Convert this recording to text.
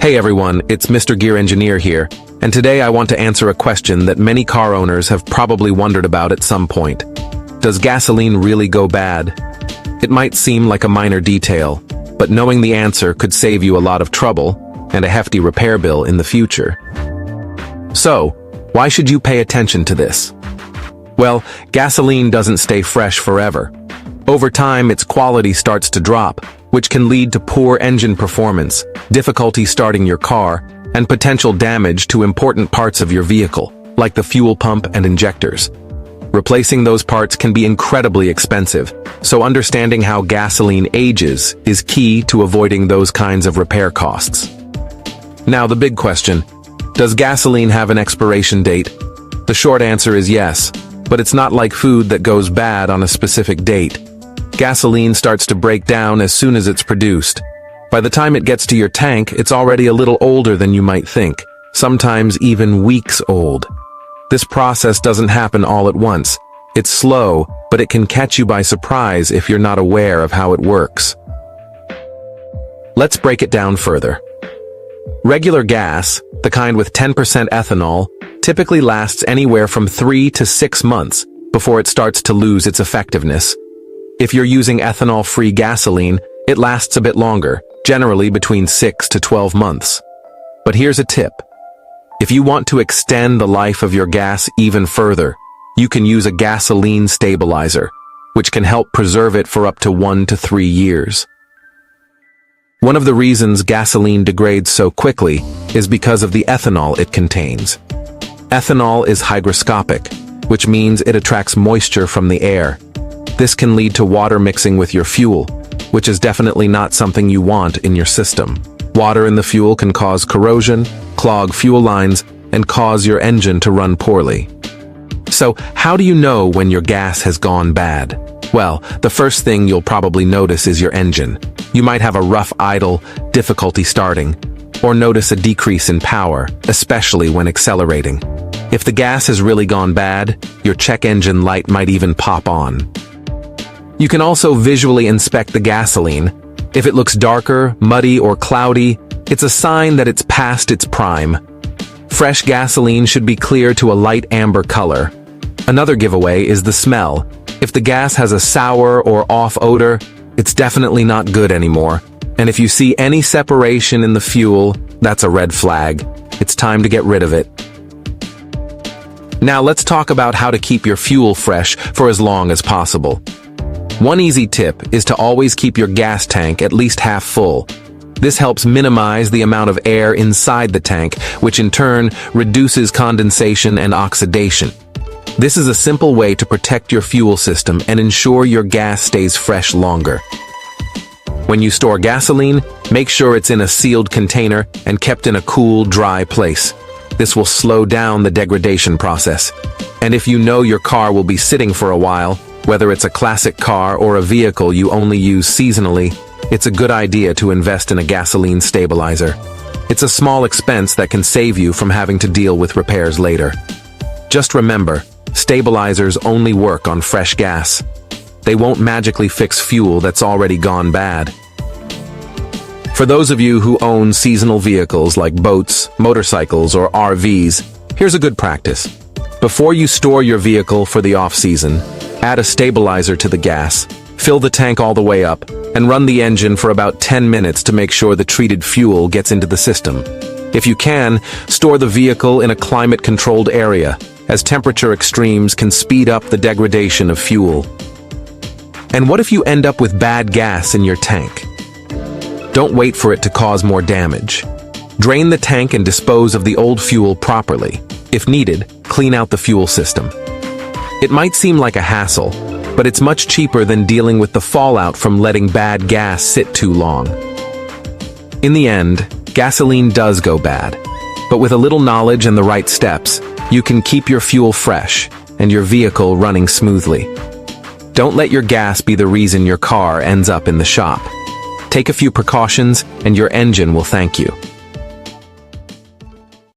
Hey everyone, it's Mr. Gear Engineer here, and today I want to answer a question that many car owners have probably wondered about at some point. Does gasoline really go bad? It might seem like a minor detail, but knowing the answer could save you a lot of trouble and a hefty repair bill in the future. So, why should you pay attention to this? Well, gasoline doesn't stay fresh forever. Over time, its quality starts to drop, which can lead to poor engine performance, difficulty starting your car, and potential damage to important parts of your vehicle, like the fuel pump and injectors. Replacing those parts can be incredibly expensive, so understanding how gasoline ages is key to avoiding those kinds of repair costs. Now, the big question: does gasoline have an expiration date? The short answer is yes, but it's not like food that goes bad on a specific date. Gasoline starts to break down as soon as it's produced. By the time it gets to your tank, it's already a little older than you might think, sometimes even weeks old. This process doesn't happen all at once. It's slow, but it can catch you by surprise if you're not aware of how it works. Let's break it down further. Regular gas, the kind with 10% ethanol, typically lasts anywhere from 3 to 6 months before it starts to lose its effectiveness. If you're using ethanol-free gasoline, it lasts a bit longer, generally between 6 to 12 months. But here's a tip. If you want to extend the life of your gas even further, you can use a gasoline stabilizer, which can help preserve it for up to 1 to 3 years. One of the reasons gasoline degrades so quickly is because of the ethanol it contains. Ethanol is hygroscopic, which means it attracts moisture from the air. This can lead to water mixing with your fuel, which is definitely not something you want in your system. Water in the fuel can cause corrosion, clog fuel lines, and cause your engine to run poorly. So, how do you know when your gas has gone bad? Well, the first thing you'll probably notice is your engine. You might have a rough idle, difficulty starting, or notice a decrease in power, especially when accelerating. If the gas has really gone bad, your check engine light might even pop on. You can also visually inspect the gasoline. If it looks darker, muddy, or cloudy, it's a sign that it's past its prime. Fresh gasoline should be clear to a light amber color. Another giveaway is the smell. If the gas has a sour or off odor, it's definitely not good anymore. And if you see any separation in the fuel, that's a red flag. It's time to get rid of it. Now let's talk about how to keep your fuel fresh for as long as possible. One easy tip is to always keep your gas tank at least half full. This helps minimize the amount of air inside the tank, which in turn reduces condensation and oxidation. This is a simple way to protect your fuel system and ensure your gas stays fresh longer. When you store gasoline, make sure it's in a sealed container and kept in a cool, dry place. This will slow down the degradation process. And if you know your car will be sitting for a while, whether it's a classic car or a vehicle you only use seasonally, it's a good idea to invest in a gasoline stabilizer. It's a small expense that can save you from having to deal with repairs later. Just remember, stabilizers only work on fresh gas. They won't magically fix fuel that's already gone bad. For those of you who own seasonal vehicles like boats, motorcycles, or RVs, here's a good practice. Before you store your vehicle for the off-season, add a stabilizer to the gas, fill the tank all the way up, and run the engine for about 10 minutes to make sure the treated fuel gets into the system. If you can, store the vehicle in a climate-controlled area, as temperature extremes can speed up the degradation of fuel. And what if you end up with bad gas in your tank? Don't wait for it to cause more damage. Drain the tank and dispose of the old fuel properly. If needed, clean out the fuel system. It might seem like a hassle, but it's much cheaper than dealing with the fallout from letting bad gas sit too long. In the end, gasoline does go bad, but with a little knowledge and the right steps, you can keep your fuel fresh and your vehicle running smoothly. Don't let your gas be the reason your car ends up in the shop. Take a few precautions and your engine will thank you.